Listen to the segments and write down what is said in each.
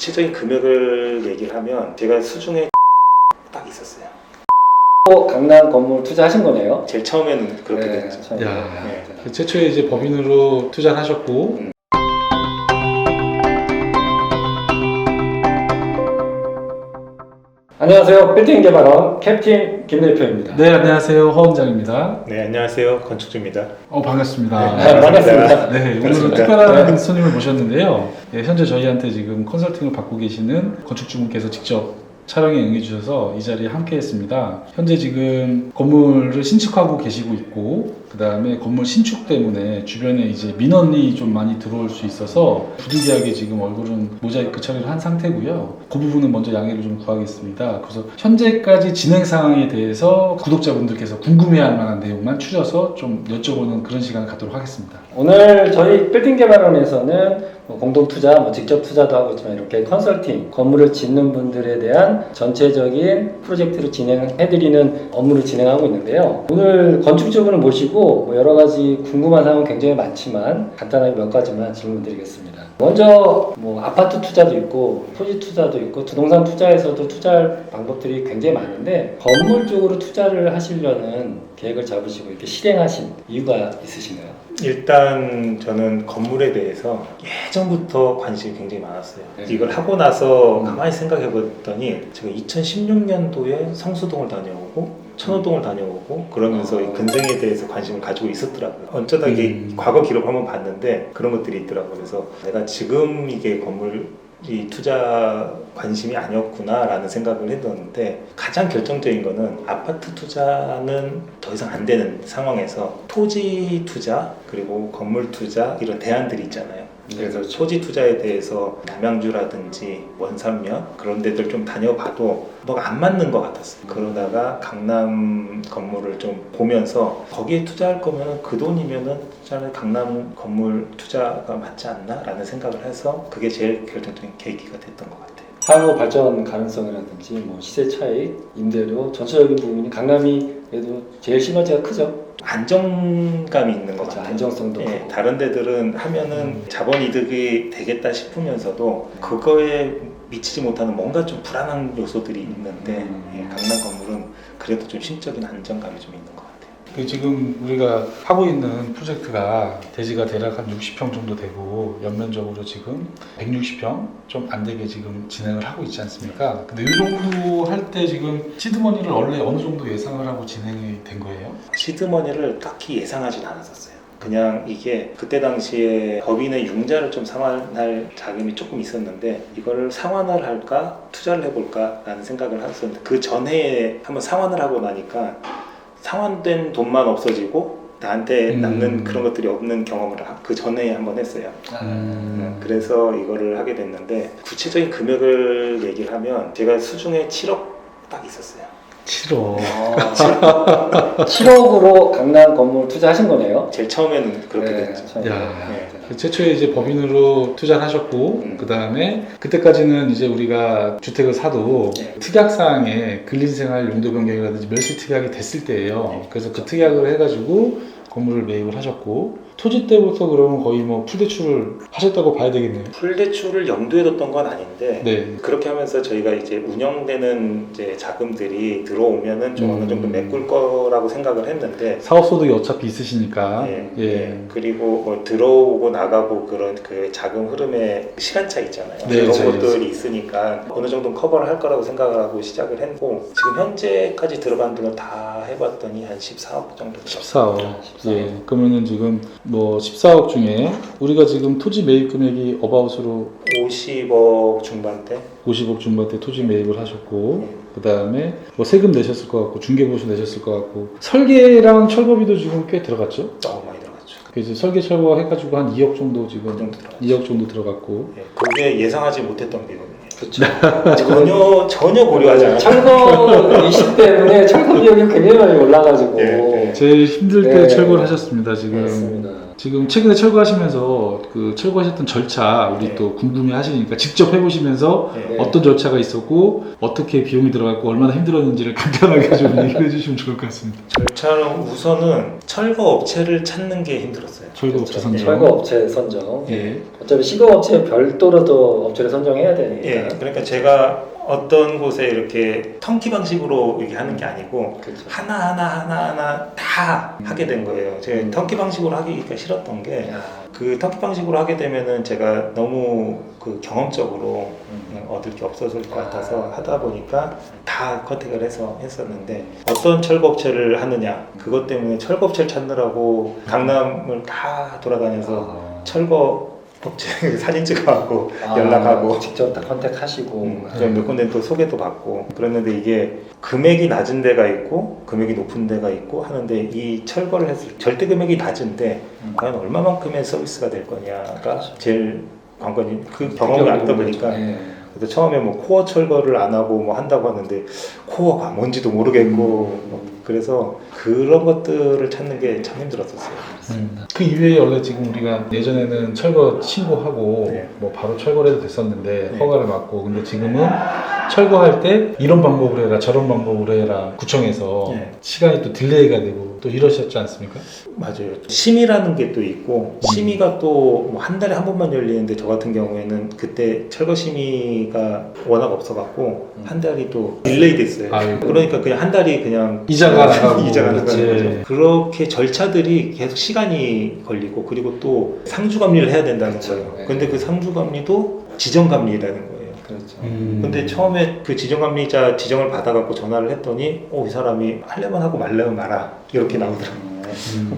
구체적인 금액을 얘기를 하면 제가 수중에 딱 있었어요. 강남 건물 투자하신 거네요? 제일 처음에는 그렇게 됐죠. 처음에. 야, 네. 최초에 이제 법인으로 투자를 하셨고 안녕하세요. 빌딩 개발원 캡틴 김 대표입니다. 네, 안녕하세요. 허 원장입니다. 네, 안녕하세요. 건축주입니다. 반갑습니다. 네, 반갑습니다. 네, 오늘은 반갑습니다. 특별한 손님을 모셨는데요. 네, 현재 저희한테 지금 컨설팅을 받고 계시는 건축주분께서 직접 촬영에 응해주셔서 이 자리에 함께 했습니다. 현재 지금 건물을 신축하고 계시고 있고, 그 다음에 건물 신축 때문에 주변에 이제 민원이 좀 많이 들어올 수 있어서 부득이하게 지금 얼굴은 모자이크 처리를 한 상태고요. 그 부분은 먼저 양해를 좀 구하겠습니다. 그래서 현재까지 진행 상황에 대해서 구독자분들께서 궁금해할 만한 내용만 추려서 좀 여쭤보는 그런 시간을 갖도록 하겠습니다. 오늘 저희 빌딩 개발원에서는 공동 투자, 직접 투자도 하고 있지만 이렇게 컨설팅, 건물을 짓는 분들에 대한 전체적인 프로젝트를 진행해드리는 업무를 진행하고 있는데요. 오늘 건축주분을 모시고 여러 가지 궁금한 사항은 굉장히 많지만 간단하게 몇 가지만 질문드리겠습니다. 먼저 아파트 투자도 있고 토지 투자도 있고 부동산 투자에서도 투자할 방법들이 굉장히 많은데 건물 쪽으로 투자를 하시려는 계획을 잡으시고 이렇게 실행하신 이유가 있으신가요? 일단 저는 건물에 대해서 예전부터 관심이 굉장히 많았어요. 네. 이걸 하고 나서 가만히 생각해 봤더니 제가 2016년도에 성수동을 다녀오고 천호동을 다녀오고 그러면서 이 근생에 대해서 관심을 가지고 있었더라고요. 어쩌다 이게 과거 기록 한번 봤는데 그런 것들이 있더라고요. 그래서 내가 지금 이게 건물 이 투자 관심이 아니었구나 라는 생각을 했었는데 가장 결정적인 거는 아파트 투자는 더 이상 안 되는 상황에서 토지 투자 그리고 건물 투자 이런 대안들이 있잖아요. 그래서 토지 투자에 대해서 남양주라든지 원산면 그런 데들 좀 다녀봐도 뭐가 안 맞는 것 같았어요. 그러다가 강남 건물을 좀 보면서 거기에 투자할 거면 그 돈이면은 차라리 강남 건물 투자가 맞지 않나 라는 생각을 해서 그게 제일 결정적인 계기가 됐던 것 같아요. 향후 발전 가능성이라든지 시세 차익, 임대료 전체적인 부분이 강남이 그래도 제일 시너지가 크죠. 안정감이 있는 것 그렇죠. 같아요. 안정성도 예, 크고. 다른 데들은 하면은 자본 이득이 되겠다 싶으면서도 그거에 미치지 못하는 뭔가 좀 불안한 요소들이 있는데 예, 강남 건물은 그래도 좀 심적인 안정감이 좀 있는 것 같아요. 지금 우리가 하고 있는 프로젝트가 대지가 대략 한 60평 정도 되고 연면적으로 지금 160평 좀 안 되게 지금 진행을 하고 있지 않습니까? 근데 이 정도 할 때 지금 시드머니를 원래 어느 정도 예상을 하고 진행이 된 거예요? 시드머니를 딱히 예상하진 않았었어요. 그냥 이게 그때 당시에 법인의 융자를 좀 상환할 자금이 조금 있었는데 이거를 상환을 할까 투자를 해볼까 라는 생각을 했었는데 그 전해에 한번 상환을 하고 나니까 상환된 돈만 없어지고 나한테 남는 그런 것들이 없는 경험을 그 전에 한번 했어요. 그래서 이거를 하게 됐는데 구체적인 금액을 얘기를 하면 제가 수중에 7억 딱 있었어요. 7억. 7억으로 강남 건물 투자하신 거네요. 제일 처음에는 그렇게 됐죠. 처음에. 야. 네. 최초에 이제 법인으로 투자를 하셨고 그 다음에 그때까지는 이제 우리가 주택을 사도 네. 특약사항에 근린생활 용도 변경이라든지 멸실 특약이 됐을 때예요. 네. 그래서 그 특약을 해가지고 건물을 매입을 하셨고 토지 때부터 그러면 거의 풀대출을 하셨다고 봐야 되겠네요. 풀대출을 염두에 뒀던 건 아닌데 네. 그렇게 하면서 저희가 이제 운영되는 이제 자금들이 들어오면은 좀 어느 정도 메꿀 거라고 생각을 했는데 사업소득이 어차피 있으시니까 그리고 들어오고 나가고 그런 그 자금 흐름의 시간차 있잖아요. 네, 그런 그렇죠. 것들이 있으니까 어느 정도 커버를 할 거라고 생각을 하고 시작을 했고 지금 현재까지 들어간 돈을 다 해봤더니 한 14억 정도 들어갔어요. 14억. 예. 그러면은 지금 14억 중에 우리가 지금 토지 매입 금액이 어바웃으로 50억 중반대 50억 중반대 토지 매입을 하셨고 그 다음에 세금 내셨을 것 같고 중개보수 내셨을 것 같고 설계랑 철거비도 지금 꽤 들어갔죠? 너무 많이 들어갔죠. 그래서 설계 철거 해가지고 한 2억 정도 지금 그 정도 들어갔죠. 2억 정도 들어갔고 그게 예상하지 못했던 비용이에요. 그렇죠. 전혀 고려하지 않았어요. 철거 이슈 때문에 철거 비용이 굉장히 많이 올라가지고 네. 제일 힘들 때 네. 철거를 하셨습니다. 지금 맞습니다. 지금 최근에 철거하시면서 그 철거하셨던 절차 우리 네. 또 궁금해 하시니까 직접 해보시면서 네. 어떤 절차가 있었고 어떻게 비용이 들어갔고 얼마나 힘들었는지를 간단하게 좀 얘기해 주시면 좋을 것 같습니다. 절차는 우선은 철거 업체를 찾는 게 힘들었어요. 철거 업체 선정. 철거 업체 선정. 예. 어차피 시공 업체 별도로 또 업체를 선정해야 되니까. 예, 그러니까 제가 어떤 곳에 이렇게 턴키 방식으로 이렇게 하는 게 아니고 그렇죠. 하나 다 하게 된 거예요. 제가 턴키 방식으로 하기가 싫었던 게 그 턴키 방식으로 하게 되면은 제가 너무 그 경험적으로 얻을 게 없어질 것 같아서 하다 보니까 다 컨택을 해서 했었는데 어떤 철거업체를 하느냐 그것 때문에 철거업체를 찾느라고 강남을 다 돌아다녀서 철거 업체 사진 찍어갖고 연락하고 직접 다 컨택하시고 몇 군데 또 소개도 받고 그랬는데 이게 금액이 낮은 데가 있고 금액이 높은 데가 있고 하는데 이 철거를 했을 때 절대 금액이 낮은데 과연 얼마만큼의 서비스가 될 거냐가 제일 관건이 그 경험이 없다 보니까 네. 그래서 처음에 뭐 코어 철거를 안 하고 뭐 한다고 하는데 코어가 뭔지도 모르겠고 뭐 그래서 그런 것들을 찾는 게 참 힘들었었어요. 그 이외에 원래 지금 우리가 예전에는 철거 신고하고 네. 뭐 바로 철거를 해도 됐었는데 네. 허가를 받고 근데 지금은 철거할 때 이런 방법으로 해라 저런 방법으로 해라 구청에서 네. 시간이 또 딜레이가 되고 또 이러셨지 않습니까? 맞아요. 심의라는 게 또 있고 심의가 또 뭐 한 달에 한 번만 열리는데 저 같은 경우에는 그때 철거 심의가 워낙 없어갖고 한 달이 또 딜레이 됐어요. 아이고. 그러니까 그냥 한 달이 그냥 이자가 나가고 이자가 그렇지. 나가는 거죠. 그렇게 절차들이 계속 시간이 걸리고 그리고 또 상주감리를 해야 된다는 그렇죠. 거예요. 네. 근데 그 상주감리도 지정감리라는 거예요. 그렇죠. 근데 처음에 그 지정감리자 지정을 받아갖고 전화를 했더니 이 사람이 하려면 하고 말려면 말아 이렇게 나오더라고요.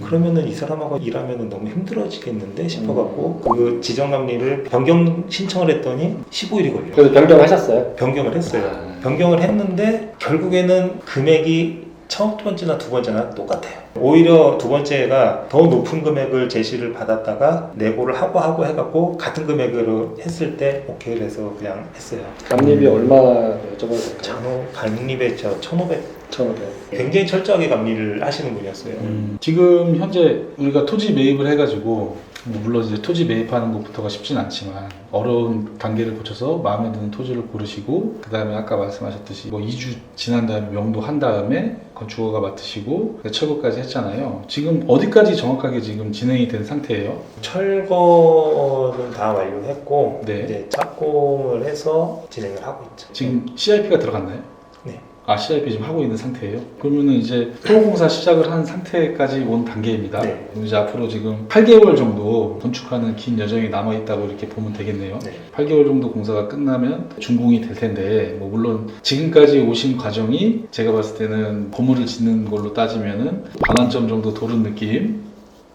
그러면은 이 사람하고 일하면은 너무 힘들어지겠는데 싶어갖고 그 지정감리를 변경 신청을 했더니 15일이 걸려요. 그래서 변경하셨어요? 변경을 했어요. 변경을 했는데 결국에는 금액이 첫 번째나 두 번째나 똑같아요. 오히려 두 번째가 더 높은 금액을 제시를 받았다가 내고를 하고 해갖고 같은 금액으로 했을 때 오케이를 해서 그냥 했어요. 감립이 얼마 여쭤봐도 될까요? 장호 감립에 1,500 1,500. 굉장히 철저하게 감리를 하시는 분이었어요. 지금 현재 우리가 토지 매입을 해가지고 뭐 물론 이제 토지 매입하는 것부터가 쉽진 않지만 어려운 단계를 거쳐서 마음에 드는 토지를 고르시고 그 다음에 아까 말씀하셨듯이 뭐 2주 지난 다음에 명도한 다음에 건축허가 맡으시고 철거까지 했잖아요. 지금 어디까지 정확하게 지금 진행이 된 상태예요? 철거는 다 완료했고 네. 이제 착공을 해서 진행을 하고 있죠. 지금 CIP가 들어갔나요? 네. 아, CIP 지금 하고 있는 상태예요? 그러면은 이제 토목공사 시작을 한 상태까지 온 단계입니다. 네. 그럼 이제 앞으로 지금 8개월 정도 건축하는 긴 여정이 남아있다고 이렇게 보면 되겠네요. 네. 8개월 정도 공사가 끝나면 준공이 될 텐데, 뭐 물론 지금까지 오신 과정이 제가 봤을 때는 건물을 짓는 걸로 따지면은 반환점 정도 도른 느낌?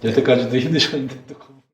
여태까지도 힘드셨는데 또